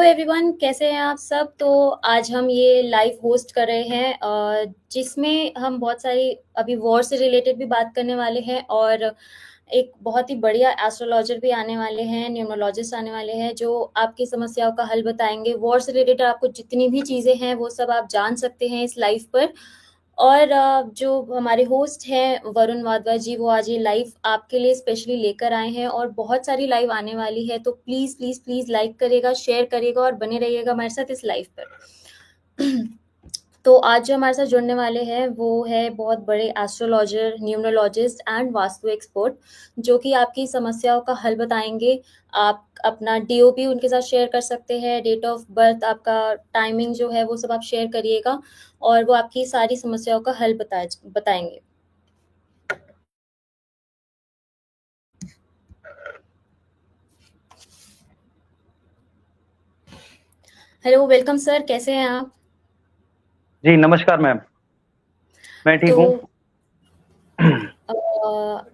Everyone, कैसे हैं आप सब। तो आज हम ये लाइव होस्ट कर रहे हैं जिसमें हम बहुत सारी अभी वॉर से रिलेटेड भी बात करने वाले हैं और एक बहुत ही बढ़िया एस्ट्रोलॉजर भी आने वाले हैं, न्यूमरोलॉजिस्ट आने वाले हैं जो आपकी समस्याओं का हल बताएंगे। वॉर से रिलेटेड आपको जितनी भी चीज़ें हैं वो सब आप जान सकते हैं इस लाइव पर। और जो हमारे होस्ट हैं वरुण वाधवा जी, वो आज ये लाइव आपके लिए स्पेशली लेकर आए हैं और बहुत सारी लाइव आने वाली है। तो प्लीज प्लीज प्लीज लाइक करेगा, शेयर करेगा और बने रहिएगा हमारे साथ इस लाइव पर। तो आज जो हमारे साथ जुड़ने वाले हैं वो है बहुत बड़े astrologer, numerologist and vastu expert, जो कि आपकी समस्याओं का हल बताएंगे। आप अपना डीओपी उनके साथ शेयर कर सकते हैं, डेट ऑफ बर्थ, आपका टाइमिंग जो है वो सब आप शेयर करिएगा और वो आपकी सारी समस्याओं का हल बताएंगे। हेलो, वेलकम सर, कैसे हैं आप। जी नमस्कार मैम। मैं ठीक तो हूँ।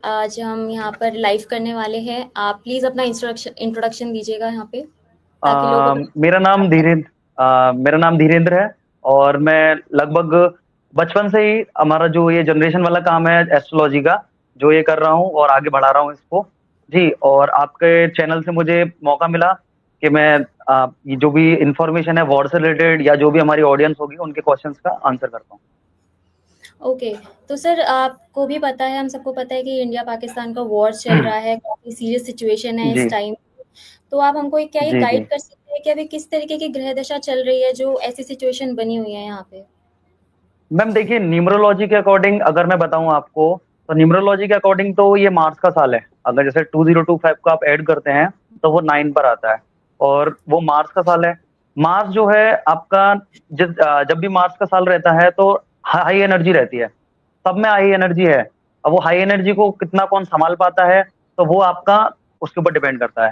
आज हम यहाँ पर लाइव करने वाले हैं। आप प्लीज अपना इंट्रोडक्शन दीजिएगा यहाँ पे ताकि लोगों को मेरा नाम धीरेन्द्र है और मैं लगभग बचपन से ही हमारा जो ये जनरेशन वाला काम है एस्ट्रोलॉजी का, जो ये कर रहा हूँ और आगे बढ़ा रहा हूँ इसको। जी, और आपके चैनल से मुझे मौका मिला कि मैं ये जो भी इंफॉर्मेशन है वॉर से रिलेटेड या जो भी हमारी ऑडियंस होगी उनके क्वेश्चंस का आंसर करता हूँ। ओके। तो सर, आपको भी पता है, हम सबको पता है कि इंडिया पाकिस्तान का वॉर चल रहा है, काफी सीरियस सिचुएशन है इस जी टाइम। तो आप हमको क्या ये जी जी गाइड कर सकते हैं कि अभी किस तरीके की ग्रह दशा चल रही है जो ऐसी सिचुएशन बनी हुई है यहाँ पे। मैम, देखिए न्यूमरोलॉजी के अकॉर्डिंग अगर मैं बताऊं आपको, तो न्यूमरोलॉजी के अकॉर्डिंग तो ये मार्स का साल है। अगर जैसे 2025 को आप ऐड करते हैं तो वो 9 पर आता है और वो मार्स का साल है। मार्स जो है आपका, जब भी मार्स का साल रहता है तो हाई एनर्जी रहती है, सब में हाई एनर्जी है। अब वो हाई एनर्जी को कितना कौन संभाल पाता है तो वो आपका उसके ऊपर डिपेंड करता है।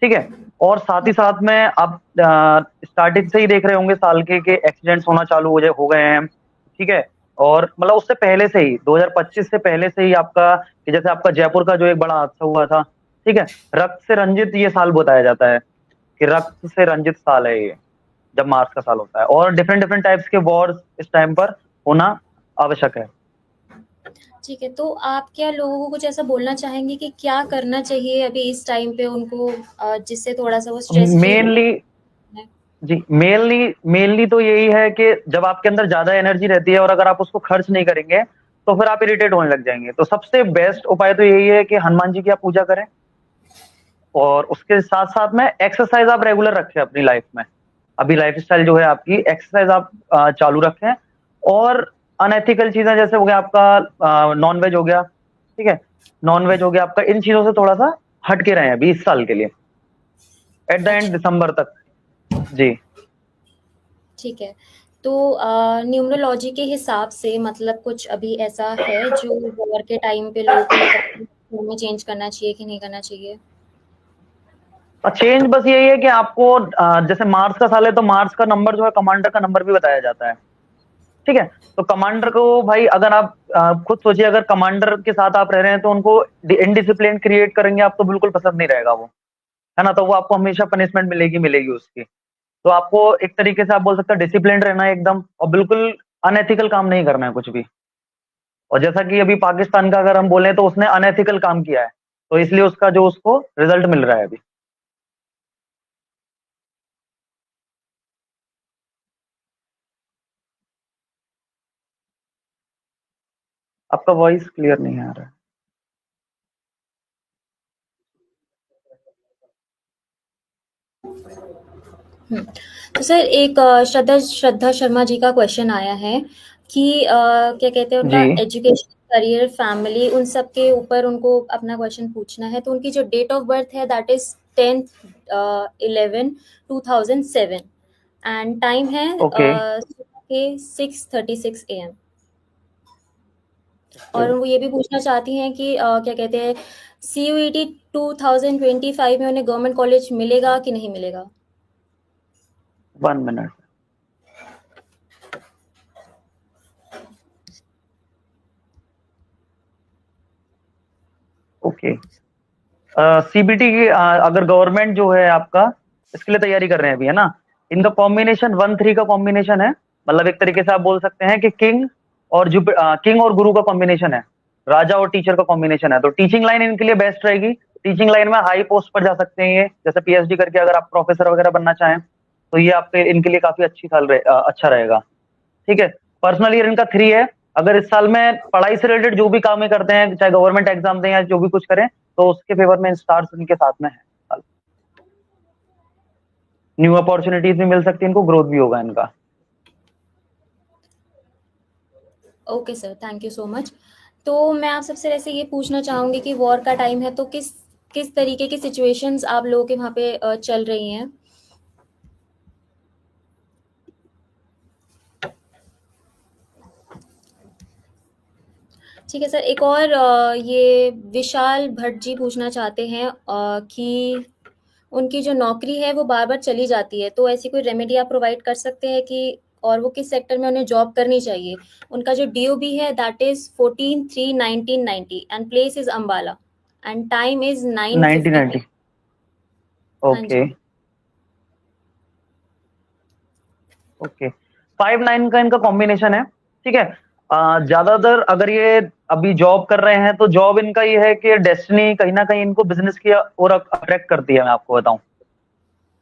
ठीक है। और साथ ही साथ में आप स्टार्टिंग से ही देख रहे होंगे साल के एक्सीडेंट्स होना चालू हो गए हैं। ठीक है। और मतलब उससे पहले से ही 2025 से पहले से ही आपका, कि जैसे आपका जयपुर का जो एक बड़ा हादसा हुआ था। ठीक है। रक्त से रंजित ये साल बताया जाता है कि रक्त से रंजित साल है ये, जब मार्स का साल होता है। और डिफरेंट डिफरेंट टाइप्स के वॉर्स इस टाइम पर होना आवश्यक है। ठीक है, तो आप क्या लोगों को कुछ ऐसा बोलना चाहेंगे कि क्या करना चाहिए अभी इस टाइम पे उनको, जिससे थोड़ा सा वो स्ट्रेस फ्री हो मेनली जाए? जी, मेनली मेनली तो यही है कि जब आपके अंदर ज्यादा एनर्जी रहती है और अगर आप उसको खर्च नहीं करेंगे तो फिर आप इरिटेट होने लग जाएंगे। तो सबसे बेस्ट उपाय तो यही है कि हनुमान जी की आप पूजा करें और उसके साथ साथ में एक्सरसाइज आप रेगुलर रखें अपनी लाइफ में। अभी लाइफस्टाइल जो है आपकी, एक्सरसाइज आप चालू रखें। और अनएथिकल चीजें जैसे हो गया आपका नॉन वेज हो गया। ठीक है। नॉन वेज हो गया आपका, इन चीजों से थोड़ा सा हट के रहें अभी इस साल के लिए, एट द एंड अच्छा, दिसंबर तक। जी ठीक है। तो न्यूमरोलॉजी के हिसाब से मतलब कुछ अभी ऐसा है जो वॉर के टाइम पे लोगों को लाइक में चेंज करना चाहिए कि नहीं करना चाहिए? चेंज बस यही है कि आपको जैसे मार्स का साल है तो मार्स का नंबर जो है कमांडर का नंबर भी बताया जाता है। ठीक है। तो कमांडर को भाई, अगर आप खुद सोचिए, अगर कमांडर के साथ आप रह रहे हैं तो उनको इनडिसिप्लिन क्रिएट करेंगे आप तो बिल्कुल पसंद नहीं रहेगा वो, है ना। तो वो आपको हमेशा पनिशमेंट मिलेगी मिलेगी उसकी। तो आपको एक तरीके से आप बोल सकते हैं डिसिप्लिन रहना है एकदम, और बिल्कुल अनएथिकल काम नहीं करना है कुछ भी। और जैसा कि अभी पाकिस्तान का अगर हम बोले तो उसने अनएथिकल काम किया है, तो इसलिए उसका जो उसको रिजल्ट मिल रहा है अभी। आपका वॉइस क्लियर नहीं आ रहा है। तो सर, एक श्रद्धा श्रद्धा शर्मा जी का क्वेश्चन आया है कि क्या कहते हैं, जी उनका एजुकेशन, करियर, फैमिली, उन सब के ऊपर उनको अपना क्वेश्चन पूछना है। तो उनकी जो डेट ऑफ बर्थ है दैट इज 10/11/2007 एंड टाइम है ओके सुबह के 6:36 AM। ओके। और वो ये भी पूछना चाहती हैं कि क्या कहते हैं, CUET 2025 में उन्हें गवर्नमेंट कॉलेज मिलेगा कि नहीं मिलेगा? 1 मिनट। ओके। सीबीटी की अगर गवर्नमेंट जो है आपका इसके लिए तैयारी कर रहे हैं अभी, है ना। इनका कॉम्बिनेशन 1-3 का कॉम्बिनेशन है, मतलब एक तरीके से आप बोल सकते हैं कि किंग और गुरु का कॉम्बिनेशन है, राजा और टीचर का कॉम्बिनेशन है। तो टीचिंग लाइन इनके लिए बेस्ट रहेगी। टीचिंग लाइन में हाई पोस्ट पर जा सकते हैं ये, जैसे पीएचडी करके अगर आप प्रोफेसर वगैरह बनना चाहें तो ये आपके इनके लिए काफी अच्छा रहेगा। ठीक है। पर्सनल ईयर इनका 3 है। अगर इस साल में पढ़ाई से रिलेटेड जो भी काम ये करते हैं, चाहे गवर्नमेंट एग्जाम दें या जो भी कुछ करें, तो उसके फेवर में स्टार्स इनके साथ में है। न्यू अपॉर्चुनिटीज भी मिल सकती है इनको, ग्रोथ भी होगा इनका। Okay sir, thank you so much. तो मैं आप सबसे वैसे ये पूछना चाहूँगी कि वॉर का टाइम है, तो किस किस तरीके की सिचुएशंस आप लोगों के वहाँ पे चल रही हैं? ठीक है सर, एक और ये विशाल भट्ट जी पूछना चाहते हैं कि उनकी जो नौकरी है वो बार-बार चली जाती है, तो ऐसी कोई रेमेडी आप प्रोवाइड कर सकते हैं कि और वो किस सेक्टर में उन्हें जॉब करनी चाहिए? उनका जो डीओबी है that is 14/3/1990 and place is Ambala and time is 9:50 1990। PM। हाँ ओके। जी। ओके। 5-9 का इनका कॉम्बिनेशन है। ठीक है। ज्यादातर अगर ये अभी जॉब कर रहे हैं तो जॉब इनका ये है कि डेस्टिनी कहीं ना कहीं इनको बिजनेस की ओर अट्रैक्ट करती है, मैं आपको बताऊं,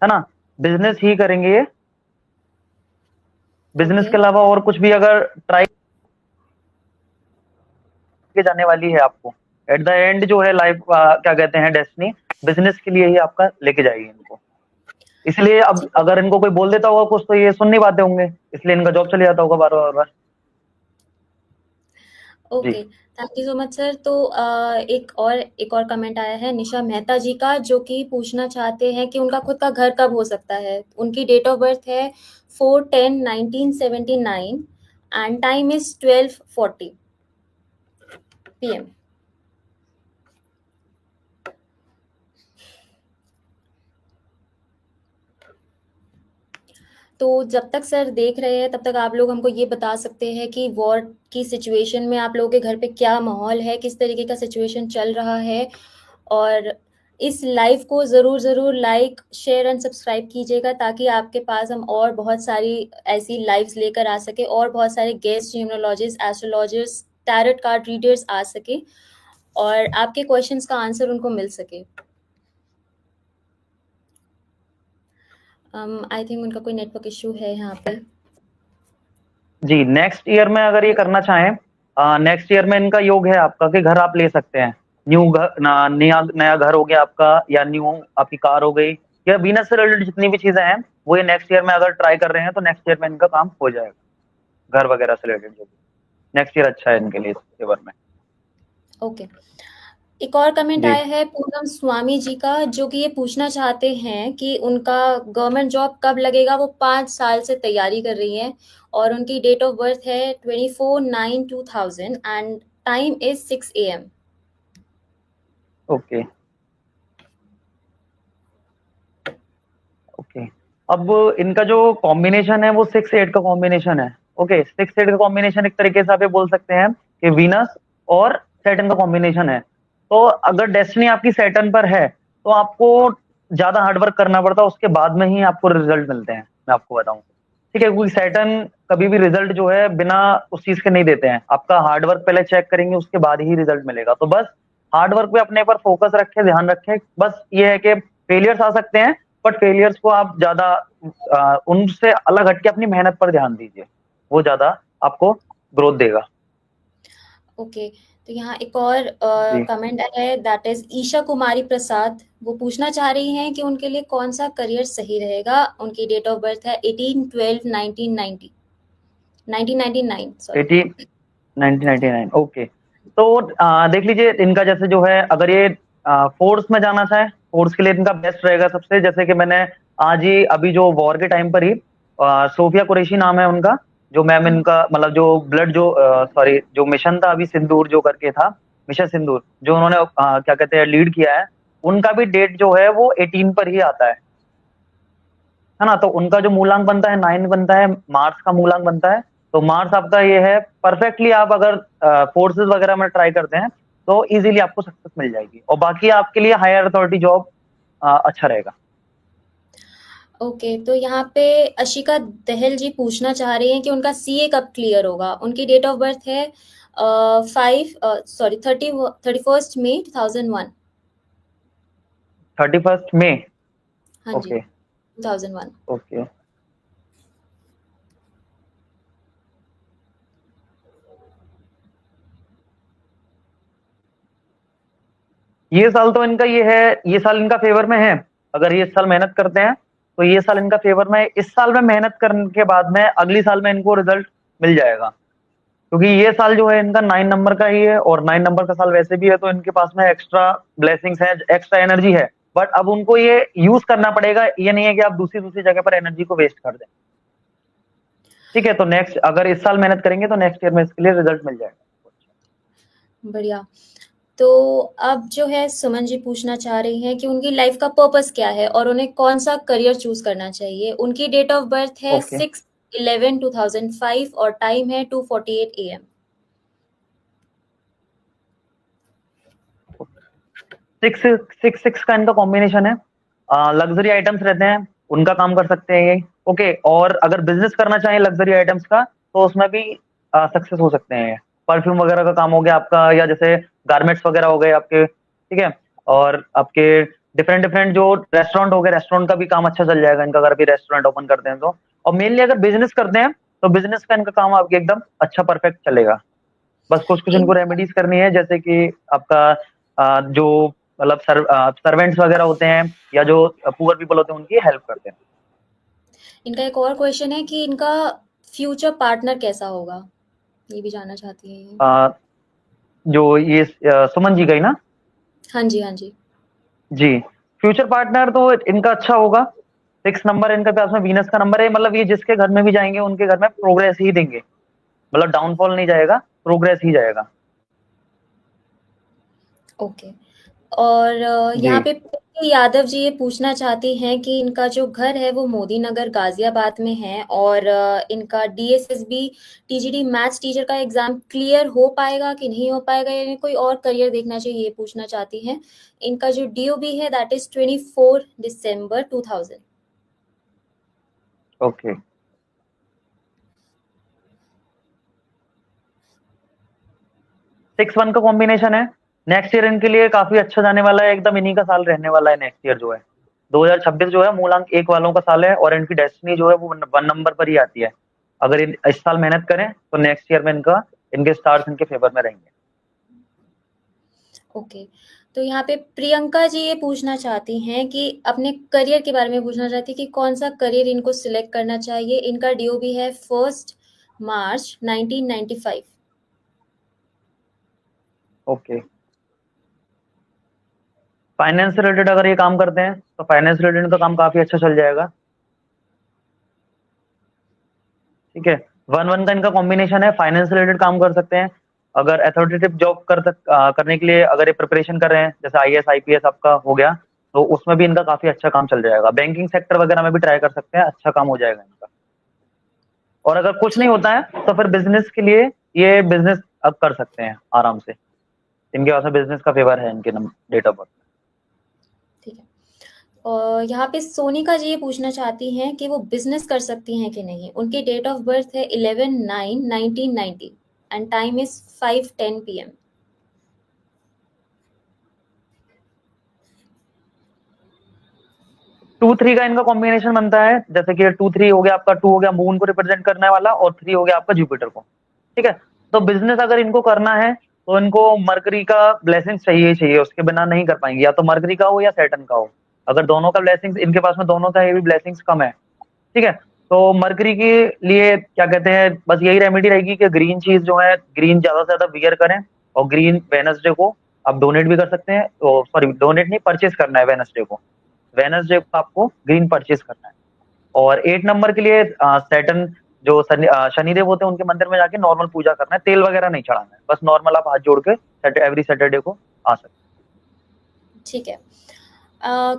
है ना। बिजनेस ही करेंगे ये। Business okay. के अलावा और कुछ भी अगर ट्राई के जाने वाली है आपको, एट द एंड जो है लाइफ, क्या कहते हैं, डेस्टिनी बिजनेस के लिए ही आपका लेके जाएगी इनको। इसलिए अब ठीक है। अगर इनको कोई बोल देता होगा कुछ तो ये सुन नहीं पाते होंगे, इसलिए इनका जॉब चले जाता होगा बार बार बार। जी। Okay, thank you so much sir. तो एक और कमेंट आया है निशा मेहता जी का, जो कि पूछना चाहते हैं कि उनका खुद का घर कब हो सकता है। उनकी डेट ऑफ बर्थ है 4/10/1979 एंड टाइम इज 12:40 PM। तो जब तक सर देख रहे हैं तब तक आप लोग हमको ये बता सकते हैं कि वॉर की सिचुएशन में आप लोगों के घर पे क्या माहौल है, किस तरीके का सिचुएशन चल रहा है। और इस लाइव को ज़रूर लाइक शेयर एंड सब्सक्राइब कीजिएगा, ताकि आपके पास हम और बहुत सारी ऐसी लाइव्स लेकर आ सके और बहुत सारे guest numerologists, astrologists, tarot card readers आ सके और आपके क्वेश्चंस का आंसर उनको मिल सके। आई थिंक उनका कोई नेटवर्क इशू है यहाँ पे। जी। नेक्स्ट ईयर में अगर ये करना चाहें, नेक्स्ट ईयर में इनका योग है आपका कि घर आप ले सकते हैं। न्यू घर, नया नया घर हो गया आपका, या न्यू आपकी कार हो गई, या बिजनेस से रिलेटेड जितनी भी चीजें हैं वो ये नेक्स्ट ईयर में अगर ट्राई कर रहे हैं तो नेक्स्ट ईयर में इनका काम हो जाएगा। घर वगैरह से रिलेटेड जो भी, नेक्स्ट ईयर अच्छा है इनके लिए इस फेवर में। ओके। एक और कमेंट जी। आया है पूनम स्वामी जी का, जो कि ये पूछना चाहते हैं कि उनका गवर्नमेंट जॉब कब लगेगा। वो 5 साल से तैयारी कर रही हैं और उनकी डेट ऑफ बर्थ है 24/9/2000 and time is 6 AM। Okay. Okay. अब इनका जो कॉम्बिनेशन है वो 6-8 का कॉम्बिनेशन है। ओके। 6-8 का कॉम्बिनेशन एक तरीके से आप ये बोल सकते हैं कि वीनस और सैटर्न का कॉम्बिनेशन है। तो अगर डेस्टिनी आपकी सैटर्न पर है तो आपको ज्यादा हार्डवर्क करना पड़ता है, उसके बाद में ही आपको रिजल्ट मिलते हैं, मैं आपको बताऊं। ठीक है। क्योंकि सैटर्न कभी भी रिजल्ट जो है बिना उस चीज के नहीं देते हैं, आपका हार्डवर्क पहले चेक करेंगे, उसके बाद ही रिजल्ट मिलेगा। तो बस हार्डवर्क पे अपने पर फोकस रखें, ध्यान रखें। बस ये है कि फेलियर्स आ सकते हैं, बट फेलियर्स को आप ज्यादा उनसे अलग हटके अपनी मेहनत पर ध्यान दीजिए, वो ज्यादा आपको ग्रोथ देगा। ओके। तो यहाँ एक और जी। कमेंट है दैट इज ईशा कुमारी प्रसाद। वो पूछना चाह रही हैं कि उनके लिए कौन सा करियर सही रहेगा। उनकी डेट ऑफ बर्थ है 18/12/1990 1999 सॉरी। 1999। ओके। तो देख लीजिए इनका जैसे जो है, अगर ये फोर्स में जाना चाहे, फोर्स के लिए इनका बेस्ट रहेगा सबसे। जैसे कि मैंने आज ही अभी जो वॉर के टाइम पर ही सोफिया कुरैशी नाम है उनका, जो मैम इनका मतलब जो ब्लड जो सॉरी जो मिशन था अभी सिंदूर जो करके था, मिशन सिंदूर जो उन्होंने क्या कहते हैं लीड किया है, उनका भी डेट जो है वो 18 पर ही आता है ना। तो उनका जो मूलांक बनता है 9 बनता है, मार्स का मूलांक बनता है। तो मार्स आपका ये है परफेक्टली, आप अगर फोर्सेस वगैरह में ट्राई करते हैं तो इजीली आपको सक्सेस मिल जाएगी, और बाकी आपके लिए हायर अथॉरिटी जॉब अच्छा रहेगा। ओके, तो यहाँ पे अशिका दहल जी पूछना चाह रही हैं कि उनका सीए कब क्लियर होगा। उनकी डेट ऑफ बर्थ है 31 मई 2001। 31 मई। हाँ जी, ओके 2001। ओके। ये साल तो इनका ये है, ये साल इनका फेवर में है। अगर ये इस साल मेहनत करते हैं तो ये साल इनका फेवर में है। इस साल में मेहनत करने के बाद में अगली साल में इनको रिजल्ट मिल जाएगा, क्योंकि ये साल जो है इनका 9 नंबर का ही है, और 9 नंबर का साल वैसे भी है, तो इनके पास में एक्स्ट्रा ब्लेसिंग्स है, एक्स्ट्रा एनर्जी है। बट अब उनको ये यूज करना पड़ेगा, ये नहीं है कि आप दूसरी दूसरी जगह पर एनर्जी को वेस्ट कर दें। ठीक है, तो नेक्स्ट अगर इस साल मेहनत करेंगे तो नेक्स्ट ईयर में इसके लिए रिजल्ट मिल जाएगा। बढ़िया। तो अब जो है सुमन जी पूछना चाह रही हैं कि उनकी लाइफ का पर्पस क्या है और उन्हें कौन सा करियर चूज करना चाहिए। उनकी डेट ऑफ बर्थ है ओके। 6/11/2005 और टाइम है 2:48 AM। 6 6 6 का इनका कॉम्बिनेशन है। लग्जरी आइटम्स रहते हैं, उनका काम कर सकते हैं ये। ओके, और अगर बिजनेस करना चाहें लग्जरी आइटम्स का तो उसमें भी सक्सेस हो सकते हैं। परफ्यूम वगैरह का काम हो गया आपका, या जैसे गारमेंट्स वगैरह हो गए आपके। ठीक है, और आपके डिफरेंट डिफरेंट जो रेस्टोरेंट हो गए, रेस्टोरेंट का भी काम अच्छा चल जाएगा इनका, अगर भी रेस्टोरेंट ओपन करते हैं तो। और मेनली अगर बिजनेस करते हैं तो बिजनेस का इनका काम आपके एकदम अच्छा परफेक्ट चलेगा। बस कुछ कुछ इन इनको रेमेडीज करनी है, जैसे कि आपका जो मतलब सर्वेंट्स वगैरह होते हैं या जो पुअर पीपल होते हैं उनकी हेल्प करते हैं। इनका एक और क्वेश्चन है कि इनका फ्यूचर पार्टनर कैसा होगा, ये भी जानना चाहती है ये। अ, जो ये सुमन जी गई ना। हाँ जी, हाँ जी। जी, फ्यूचर पार्टनर तो इनका अच्छा होगा। 6 नंबर इनके पास में वीनस का नंबर है, मतलब ये जिसके घर में भी जाएंगे उनके घर में प्रोग्रेस ही देंगे, मतलब डाउनफॉल नहीं जाएगा, प्रोग्रेस ही जाएगा। ओके। और जी। यहाँ पे प्रीति यादव जी ये पूछना चाहती हैं कि इनका जो घर है वो मोदी नगर गाजियाबाद में है और इनका डीएसएसबी टीजीडी मैथ्स टीचर का एग्जाम क्लियर हो पाएगा कि नहीं हो पाएगा, यानी कोई और करियर देखना चाहिए, ये पूछना चाहती हैं। इनका जो डीओबी है दैट इज 24 दिसंबर 2000। ओके। 6 1 का कॉम्बिनेशन है। नेक्स्ट ईयर इनके लिए काफी अच्छा जाने वाला है, एकदम इन्हीं का साल रहने वाला है नेक्स्ट ईयर जो है। 2026 जो है मूलांक 1 वालों का साल है, और इनकी डेस्टिनी जो है वो 1 नंबर पर ही आती है। अगर इस साल मेहनत करें तो नेक्स्ट ईयर में इनका इनके स्टार्स इनके फेवर में रहेंगे। ओके। तो यहाँ पे प्रियंका जी ये पूछना चाहती हैं कि अपने करियर के बारे में पूछना चाहती कि कौन सा करियर इनको सिलेक्ट करना चाहिए। इनका डीओबी है 1 मार्च 1995। ओके, फाइनेंस से रिलेटेड अगर ये काम करते हैं तो फाइनेंस रिलेटेड इनका काम काफी अच्छा चल जाएगा। ठीक है, 1 1 का इनका कॉम्बिनेशन है, फाइनेंस रिलेटेड काम कर सकते हैं। अगर अथॉरिटेटिव जॉब करने के लिए अगर ये प्रिपरेशन कर रहे हैं, जैसे आईएएस आईपीएस आपका हो गया, तो उसमें भी इनका काफी अच्छा काम चल जाएगा। बैंकिंग सेक्टर वगैरह में भी ट्राई कर सकते हैं, अच्छा काम हो जाएगा इनका। और अगर कुछ नहीं ठीक होता है तो फिर बिजनेस के लिए ये बिजनेस अब कर सकते हैं आराम से। इनके पास में बिजनेस का फेवर है इनके डेट ऑफ बर्थ। ठीक है। और यहाँ पे सोनिका जी ये पूछना चाहती हैं कि वो बिजनेस कर सकती हैं कि नहीं। उनकी डेट ऑफ बर्थ है 11/9/1990 एंड टाइम इज 5:10 PM। 2 3 का इनका कॉम्बिनेशन बनता है, जैसे कि 2 3 हो गया आपका, 2 हो गया मून को रिप्रेजेंट करने वाला, और 3 हो गया आपका जुपिटर को। ठीक है, तो बिजनेस अगर इनको करना है तो इनको मरकरी का ब्लेसिंग चाहिए ही चाहिए, उसके बिना नहीं कर पाएंगे। या तो मरकरी का हो या सैटर्न का हो। अगर दोनों का ब्लेसिंग्स इनके पास में, दोनों का भी ब्लेसिंग्स कम है। ठीक है, तो मरकरी के लिए क्या कहते हैं, बस यही रेमेडी रहेगी कि ग्रीन चीज जो है, ग्रीन ज्यादा से ज्यादा वियर करें। और ग्रीन वेनसडे को आप डोनेट भी कर सकते हैं, सॉरी डोनेट नहीं, परचेज करना है वेनसडे को। वेनसडे को आपको ग्रीन परचेज करना है। और 8 नंबर के लिए सैटर्न जो शनिदेव होते हैं उनके मंदिर में जाके नॉर्मल पूजा करना है, तेल वगैरह नहीं चढ़ाना है, बस नॉर्मल आप हाथ जोड़ के एवरी सैटरडे को आ सकते ठीक है।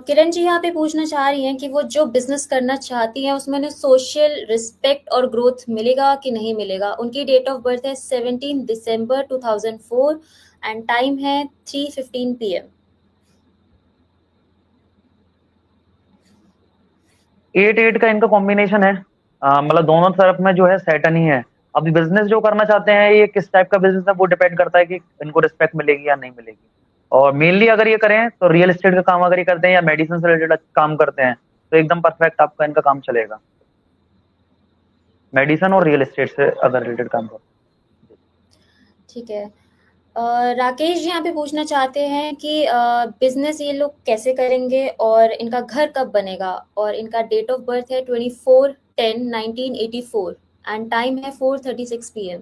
किरण जी यहाँ पे पूछना चाह रही हैं कि वो जो बिजनेस करना चाहती हैं उसमें उन्हें सोशल रिस्पेक्ट और ग्रोथ मिलेगा कि नहीं मिलेगा। उनकी डेट ऑफ बर्थ है 17 दिसंबर 2004 एंड टाइम है 3:15 PM। 8-8 का इनका कॉम्बिनेशन है। मतलब दोनों तरफ में जो है सैटर्न ही है। अभी बिजनेस जो करना चाहते हैं, ये किस टाइप का बिजनेस है वो डिपेंड करता है कि इनको रिस्पेक्ट मिलेगी या नहीं मिलेगी। और मेनली अगर ये करें तो रियल एस्टेट का काम अगर ये करते हैं या मेडिसिन से रिलेटेड काम करते हैं तो एकदम परफेक्ट आपका इनका काम चलेगा। मेडिसिन और रियल एस्टेट से अगर रिलेटेड काम करते ठीक है। राकेश जी यहाँ पे पूछना चाहते हैं कि बिजनेस ये लोग कैसे करेंगे और इनका घर कब बनेगा, और इनका डेट ऑफ बर्थ है 24/10/1984 एंड टाइम है 4:36 PM।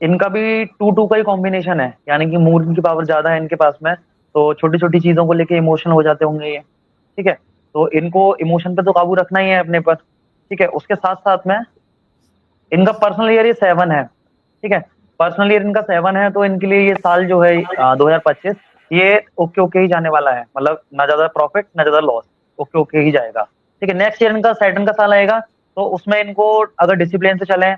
इनका भी 2-2 का ही कॉम्बिनेशन है, यानी कि मूड की पावर ज्यादा है इनके पास में, तो छोटी छोटी चीजों को लेके इमोशनल हो जाते होंगे ये। ठीक है, तो इनको इमोशन पे तो काबू रखना ही है अपने पर। ठीक है, उसके साथ साथ में इनका पर्सनल ईयर ये 7 है। ठीक है, पर्सनल ईयर इनका 7 है, तो इनके लिए ये साल जो है 2025 ये ओके ओके ही जाने वाला है। मतलब ना ज्यादा प्रॉफिट ना ज्यादा लॉस, ओके ओके ही जाएगा। ठीक है, नेक्स्ट ईयर इनका सैटर्न का साल आएगा, तो उसमें इनको अगर डिसिप्लिन से चलें,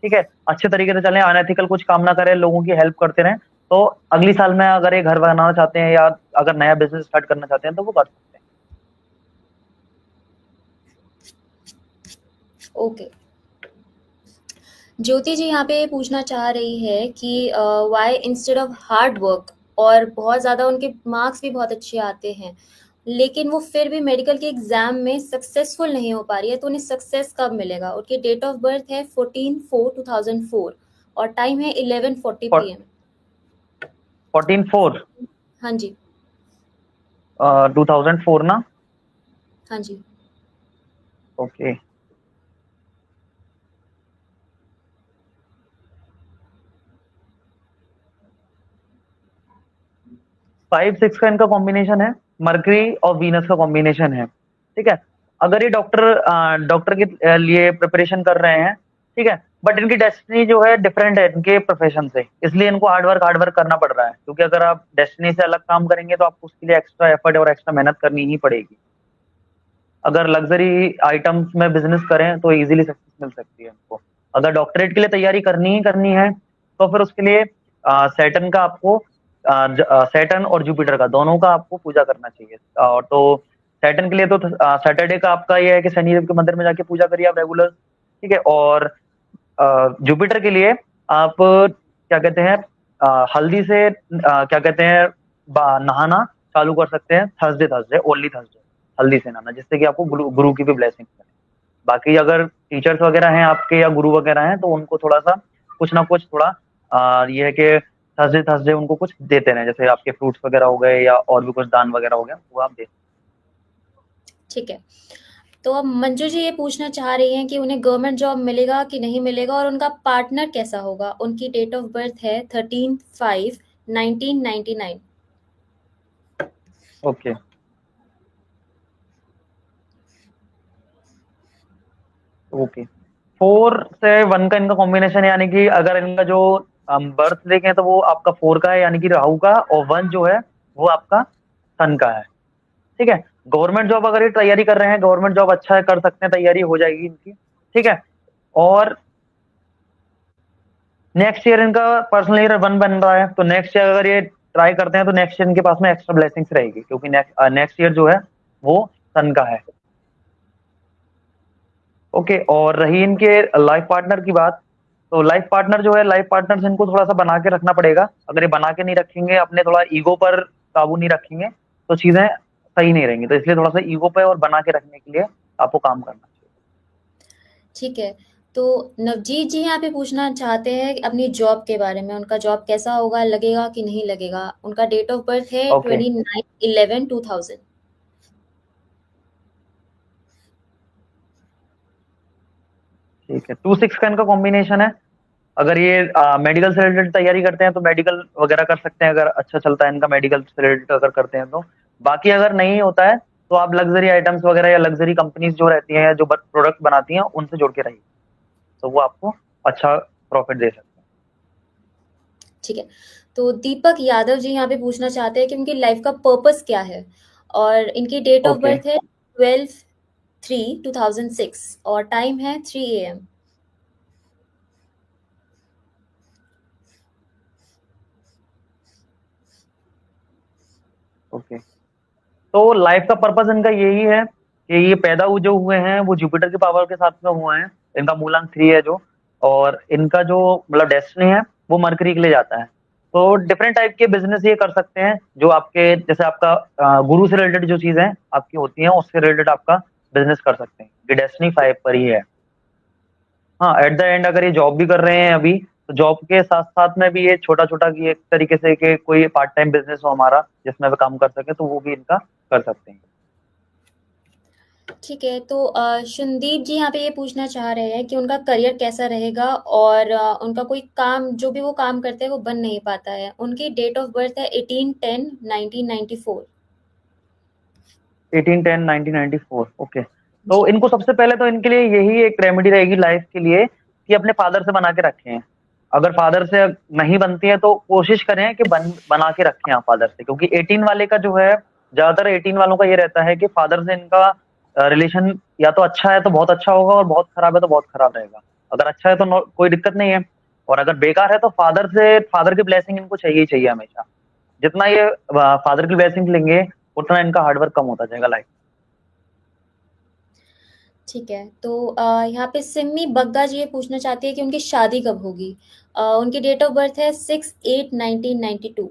ठीक है, अच्छे तरीके से चलें, अनएथिकल कुछ काम ना करें, लोगों की हेल्प करते रहें, तो अगली साल में अगर ये घर बनाना चाहते हैं या अगर नया बिजनेस स्टार्ट करना चाहते हैं तो वो कर सकते हैं। ओके। ज्योति जी यहाँ पे पूछना चाह रही है कि why instead of hard work, और बहुत ज़्यादा उनके मार्क्स भी बहुत अच्छे आते हैं, लेकिन वो फिर भी मेडिकल के एग्जाम में सक्सेसफुल नहीं हो पा रही है, तो उन्हें सक्सेस कब मिलेगा? उनकी डेट ऑफ बर्थ है 14/4/2004 और टाइम है 11:40 PM। 14/4 हाँ जी। 2004 ना? हाँ जी। ओके। 5-6 का इनका कॉम्बिनेशन है, मरकरी और वीनस का कॉम्बिनेशन है। ठीक है, अगर ये डॉक्टर के लिए प्रिपरेशन कर रहे हैं, ठीक है, बट इनकी डेस्टिनी जो है डिफरेंट है इनके प्रोफेशन से, इसलिए इनको हार्ड वर्क करना पड़ रहा है, क्योंकि अगर आप डेस्टिनी से अलग काम करेंगे तो आपको उसके लिए एक्स्ट्रा एफर्ट और एक्स्ट्रा मेहनत करनी ही पड़ेगी। अगर लग्जरी आइटम्स में बिजनेस करें तो इजीली सक्सेस मिल सकती है इनको। अगर डॉक्टरेट के लिए तैयारी करनी ही करनी है तो फिर उसके लिए सैटर्न का आपको सैटर्न और जुपिटर का दोनों का आपको पूजा करना चाहिए। तो सैटर्न के लिए तो सैटरडे का आपका ये है कि शनि देव के मंदिर में जाके पूजा करिए आप रेगुलर। ठीक है, और जुपिटर के लिए आप क्या कहते हैं, हल्दी से क्या कहते हैं, नहाना चालू कर सकते हैं थर्सडे थर्सडे, ओनली थर्सडे हल्दी से नहाना, जिससे कि आपको गुरु की भी ब्लेसिंग मिले। बाकी अगर टीचर्स वगैरह हैं आपके या गुरु वगैरह हैं तो उनको थोड़ा सा कुछ ना कुछ थोड़ा ये है कि थर्सडे थर्सडे उनको कुछ देते रहे, जैसे आपके फ्रूट्स वगैरह हो गए या और भी कुछ दान वगैरह हो गया वो आप दे। ठीक है। तो अब मंजू जी ये पूछना चाह रही हैं कि उन्हें गवर्नमेंट जॉब मिलेगा कि नहीं मिलेगा, और उनका पार्टनर कैसा होगा। उनकी डेट ऑफ बर्थ है 13/5/1999। Okay, okay. 4 से 1 का इनका कॉम्बिनेशन है, यानी कि अगर इनका जो बर्थ देखें तो वो आपका 4 का है, यानी कि राहु का, और 1 जो है वो आपका सन का है। ठीक है, गवर्नमेंट जॉब अगर ये तैयारी कर रहे हैं, गवर्नमेंट जॉब अच्छा है, कर सकते हैं, तैयारी हो जाएगी इनकी। ठीक है, और नेक्स्ट ईयर इनका पर्सनल ईयर 1 बन रहा है, तो नेक्स्ट ईयर अगर ये ट्राई करते हैं तो नेक्स्ट ईयर इनके पास में एक्स्ट्रा ब्लेसिंग्स रहेगी, क्योंकि नेक्स्ट ईयर जो है वो सन का है। ओके, और रही इनके लाइफ पार्टनर की बात, तो लाइफ पार्टनर जो है, लाइफ पार्टनर इनको थोड़ा सा बना के रखना पड़ेगा। अगर ये बना के नहीं रखेंगे, अपने थोड़ा ईगो पर काबू नहीं रखेंगे, तो चीजें सही नहीं रहेंगी। तो इसलिए थोड़ा सा ईगो पे और बना के रखने के लिए आपको काम करना चाहिए। ठीक है। तो नवजीत जी यहाँ पे पूछना चाहते हैं कि अपनी जॉब के बारे में, उनका जॉब कैसा होगा, लगेगा कि नहीं लगेगा। उनका डेट ऑफ बर्थ है ओके, 29/11/2000। ठीक है। 2-6 का इनका कॉम्बिनेशन है। अगर ये मेडिकल से रिलेटेड तैयारी करते हैं तो मेडिकल वगैरह कर सकते हैं, अगर अच्छा चलता है इनका मेडिकल से रिलेटेड अगर करते हैं तो। बाकी अगर नहीं होता है तो आप लग्जरी आइटम्स वगैरह या लग्जरी कंपनीज जो रहती हैं या जो प्रोडक्ट बनाती हैं उनसे जुड़ के रहिए, तो वो आपको अच्छा प्रॉफिट दे सकते हैं। ठीक है। तो दीपक यादव जी यहाँ पे पूछना चाहते हैं कि उनकी लाइफ का पर्पस क्या है, और इनकी डेट ऑफ ओके, बर्थ है 12/3/2006 और टाइम है 3 AM। ओके, तो लाइफ का पर्पस इनका यही है कि ये पैदा जो हुए हैं वो जुपिटर की पावर के साथ में हुए हैं। इनका मूलांक 3 है जो, और इनका जो मतलब डेस्टिनी है वो मरकरी के लिए जाता है। तो डिफरेंट टाइप के बिजनेस ये कर सकते हैं, जो आपके जैसे आपका गुरु से रिलेटेड जो चीजें आपकी होती हैं उससे रिलेटेड आपका बिजनेस कर सकते हैं। ये डेस्टिनी 5 पर ही है। हाँ, एट द एंड अगर ये जॉब भी कर रहे हैं अभी, तो जॉब के साथ साथ में भी ये छोटा छोटा कि एक तरीके से कि कोई पार्ट टाइम बिजनेस हो हमारा जिसमें वे काम कर सके, तो वो भी इनका कर सकते हैं। ठीक है, तो शुनदीप जी यहाँ पे ये पूछना चाह रहे हैं कि उनका करियर कैसा रहेगा, और उनका कोई काम, जो भी वो काम करते हैं वो बन नहीं पाता है। उनकी डेट ऑफ बर्थ है 18/10/1994। 18/10/1994, ओके। तो इनको सबसे पहले तो इनके लिए यही एक रेमेडी रहेगी लाइफ के लिए कि अपने फादर से बना के रखें। अगर फादर से नहीं बनती है तो कोशिश करें कि बना के रखें आप फादर से, क्योंकि 18 वाले का जो है, ज्यादातर 18 वालों का ये रहता है कि फादर से इनका रिलेशन या तो अच्छा है तो बहुत अच्छा होगा, और बहुत खराब है तो बहुत खराब रहेगा। अगर अच्छा है तो कोई दिक्कत नहीं है, और अगर बेकार है तो फादर की ब्लेसिंग इनको चाहिए ही चाहिए हमेशा। जितना ये फादर की ब्लेसिंग लेंगे उतना इनका हार्डवर्क कम होता जाएगा लाइफ। ठीक है, तो यहाँ पे सिमी बग्गा जी ये पूछना चाहती है कि उनकी शादी कब होगी। उनकी डेट ऑफ बर्थ है 6/8/1992।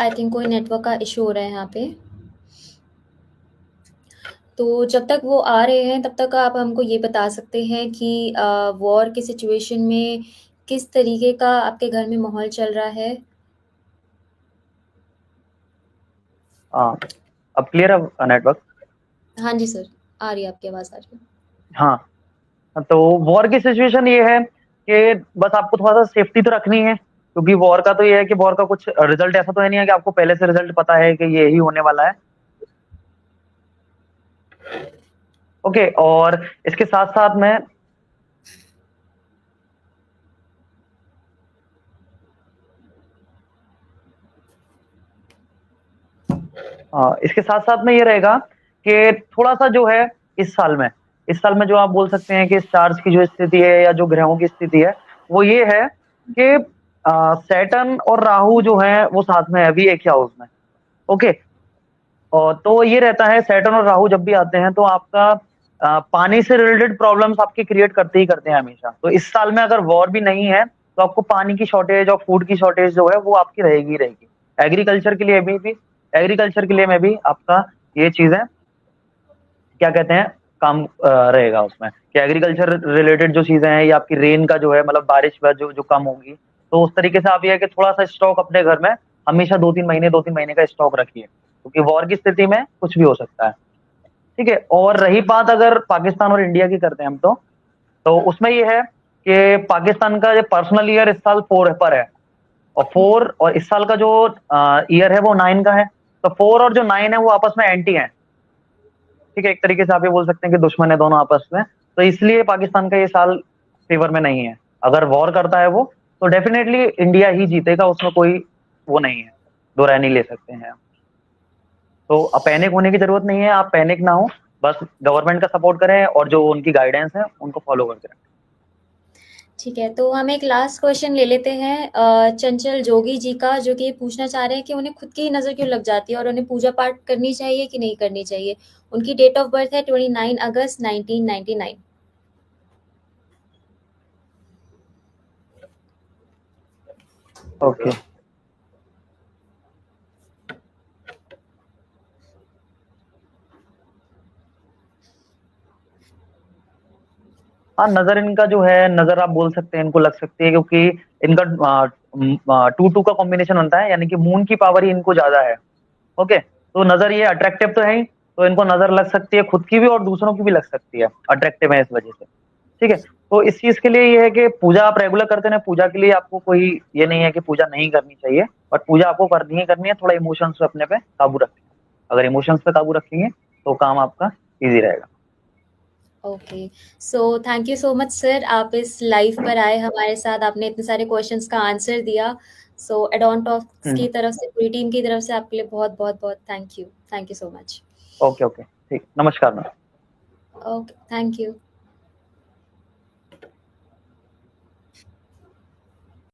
आई थिंक कोई नेटवर्क का इशू हो रहा है यहाँ पे। तो जब तक वो आ रहे हैं तब तक आप हमको ये बता सकते हैं कि वॉर की सिचुएशन में किस तरीके का आपके घर में माहौल चल रहा है। हाँ, अब क्लियर है नेटवर्क? हाँ जी सर, आ रही है, आपकी आवाज़ आ रही है। हाँ, तो वॉर की सिचुएशन ये है कि बस आपको थोड़ा सा सेफ्टी तो रखनी है, क्योंकि वॉर का तो ये है कि वॉर का कुछ रिजल्ट ऐसा तो है नहीं है कि आपको पहले से रिजल्ट पता है कि ये ही होने वाला है। ओके, और इसके साथ साथ में इसके साथ साथ में ये रहेगा कि थोड़ा सा जो है इस साल में जो आप बोल सकते हैं कि स्टार्स की जो स्थिति है या जो ग्रहों की स्थिति है वो ये है कि सैटर्न और राहु जो है वो साथ में है अभी एक ही हाउस में। ओके, और तो ये रहता है सैटर्न और राहु जब भी आते हैं तो आपका पानी से रिलेटेड प्रॉब्लम्स आपके क्रिएट करते ही करते हैं हमेशा। तो इस साल में अगर वॉर भी नहीं है तो आपको पानी की शॉर्टेज और फूड की शॉर्टेज जो है वो आपकी रहेगी ही रहेगी। एग्रीकल्चर के लिए भी एग्रीकल्चर के लिए में भी आपका ये चीजें क्या कहते हैं काम रहेगा उसमें कि एग्रीकल्चर रिलेटेड जो चीजें हैं, या आपकी रेन का जो है मतलब बारिश का जो जो कम होगी, तो उस तरीके से आप ये है कि थोड़ा सा स्टॉक अपने घर में हमेशा 2-3 महीने का स्टॉक रखिए, क्योंकि वॉर की स्थिति में कुछ भी हो सकता है। ठीक है, और रही बात अगर पाकिस्तान और इंडिया की करते हैं हम, तो उसमें ये है कि पाकिस्तान का जो पर्सनल ईयर इस साल 4 पर है, और 4 और इस साल का जो ईयर है वो 9 का है। तो 4 और जो 9 है वो आपस में एंटी है। ठीक है, एक तरीके से आप ये बोल सकते हैं कि दुश्मन है दोनों आपस में। तो इसलिए पाकिस्तान का ये साल फेवर में नहीं है। अगर वॉर करता है वो तो डेफिनेटली इंडिया ही जीतेगा, उसमें कोई वो नहीं है, दो राय नहीं ले सकते हैं। तो अब पैनिक होने की जरूरत नहीं है, आप पैनिक ना हो, बस गवर्नमेंट का सपोर्ट करें और जो उनकी गाइडेंस है उनको फॉलो करते रहें। ठीक है, तो हम एक लास्ट क्वेश्चन ले लेते हैं चंचल जोगी जी का, जो कि ये पूछना चाह रहे हैं कि उन्हें खुद की ही नज़र क्यों लग जाती है और उन्हें पूजा पाठ करनी चाहिए कि नहीं करनी चाहिए। उनकी डेट ऑफ बर्थ है 29 अगस्त 1999। ओके, हाँ, नजर इनका जो है, नजर आप बोल सकते हैं इनको लग सकती है, क्योंकि इनका 2-2 का कॉम्बिनेशन बनता है, यानी कि मून की पावर ही इनको ज्यादा है। ओके, तो नजर ये अट्रैक्टिव तो है ही, तो इनको नजर लग सकती है, खुद की भी और दूसरों की भी लग सकती है, अट्रैक्टिव है इस वजह से। ठीक है, तो इस चीज के लिए ये है कि पूजा आप रेगुलर करते हैं, पूजा के लिए आपको कोई ये नहीं है कि पूजा नहीं करनी चाहिए, बट पूजा आपको करनी है, थोड़ा इमोशंस पे अपने पे काबू रखें। अगर इमोशंस पे काबू रखेंगे तो काम आपका इजी रहेगा। Okay, so thank you so much sir, आप इस लाइव पर आए हमारे साथ, आपने इतने सारे क्वेश्चंस का आंसर दिया। सो एडॉन टॉक्स की तरफ से, पूरी टीम की तरफ से आपके लिए बहुत बहुत बहुत thank you so much. Okay okay, ठीक, नमस्कार मैम। Okay, thank you.